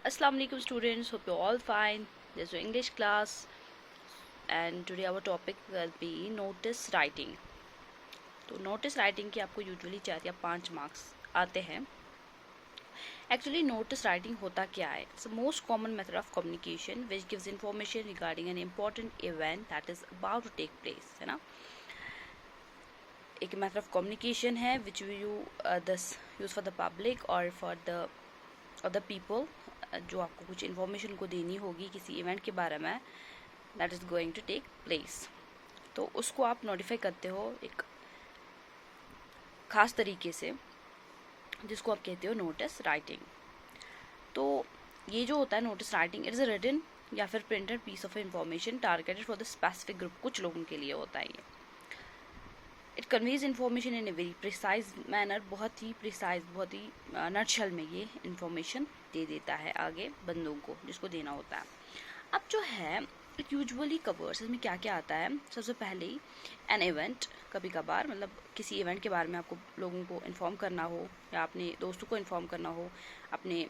Assalamu alaikum students, hope you're all fine. This is your English class and today our topic will be notice writing. तो notice writing के आपको usually 4 या 5 marks आते हैं. Actually notice writing होता क्या है? It's the most common method of communication which gives information regarding an important event that is about to take place, है ना? एक method of communication है which you use for the public or for the other people जो आपको कुछ information को देनी होगी किसी इवेंट के बारे में that is going to take place, तो उसको आप नोटिफाई करते हो एक ख़ास तरीके से जिसको आप कहते हो नोटिस राइटिंग. तो ये जो होता है notice writing, it is a written या फिर printed piece of information targeted for the specific group. कुछ लोगों के लिए होता है ये. It conveys information in a very precise manner, बहुत ही प्रिसाइज, बहुत ही नटशल में ये इन्फॉर्मेशन दे देता है आगे बंदों को जिसको देना होता है. अब जो है इट यूजुअली कवर्स, इसमें क्या क्या आता है. सबसे पहले ही एन इवेंट, कभी कभार मतलब किसी इवेंट के बारे में आपको लोगों को इन्फॉर्म करना हो या अपने दोस्तों को इन्फॉर्म करना हो, अपने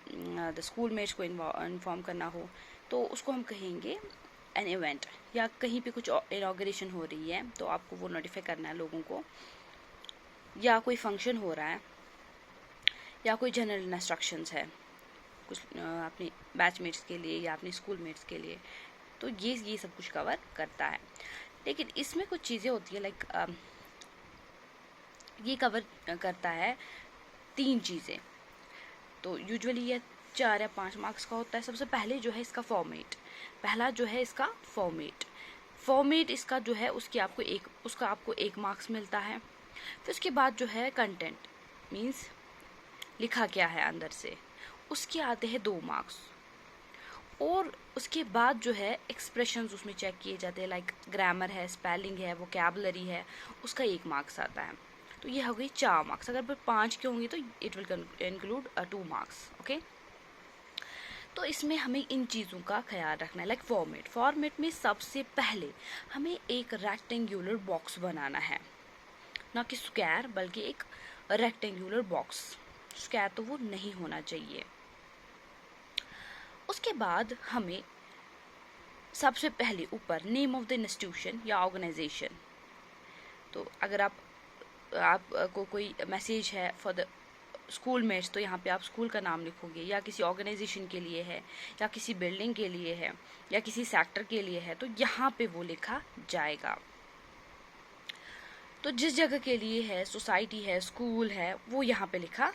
द स्कूल मेट्स को इन्फॉर्म करना हो, तो उसको हम कहेंगे एन इवेंट. या कहीं पे कुछ इनॉग्रेशन हो रही है तो आपको वो नोटिफाई करना है लोगों को, या कोई फंक्शन हो रहा है, या कोई जनरल इंस्ट्रक्शंस है कुछ अपने बैचमेट्स के लिए या अपने स्कूल मेट्स के लिए, तो ये सब कुछ कवर करता है. लेकिन इसमें कुछ चीज़ें होती है लाइक ये कवर करता है 3 चीज़ें. तो यूजुअली ये 4 या 5 मार्क्स का होता है. सबसे पहले जो है इसका फॉर्मेट, पहला जो है इसका फॉर्मेट इसका जो है उसका आपको 1 मार्क्स मिलता है. फिर उसके बाद जो है कंटेंट, मीन्स लिखा क्या है अंदर से, उसके आते हैं 2 मार्क्स. और उसके बाद जो है एक्सप्रेशंस उसमें चेक किए जाते हैं, लाइक ग्रामर है, स्पेलिंग है, वोकैबुलरी है, उसका 1 मार्क्स आता है. तो ये हो गई 4 मार्क्स. अगर 5 के होंगे तो it will include 2 marks. Okay, तो इसमें हमें इन चीज़ों का ख्याल रखना है. लाइक फॉर्मेट में सबसे पहले हमें एक रेक्टेंगुलर बॉक्स बनाना है, ना कि स्क्वायर बल्कि एक रेक्टेंगुलर बॉक्स. स्क्वायर तो वो नहीं होना चाहिए. उसके बाद हमें सबसे पहले ऊपर नेम ऑफ द इंस्टीट्यूशन या ऑर्गेनाइजेशन. तो अगर आपको कोई मैसेज है फॉर द स्कूल मेट्स तो यहाँ पे आप स्कूल का नाम लिखोगे, या किसी ऑर्गेनाइजेशन के लिए है, या किसी बिल्डिंग के लिए है, या किसी सेक्टर के लिए है, तो यहाँ पे वो लिखा जाएगा. तो जिस जगह के लिए है, सोसाइटी है, स्कूल है, वो यहाँ पे लिखा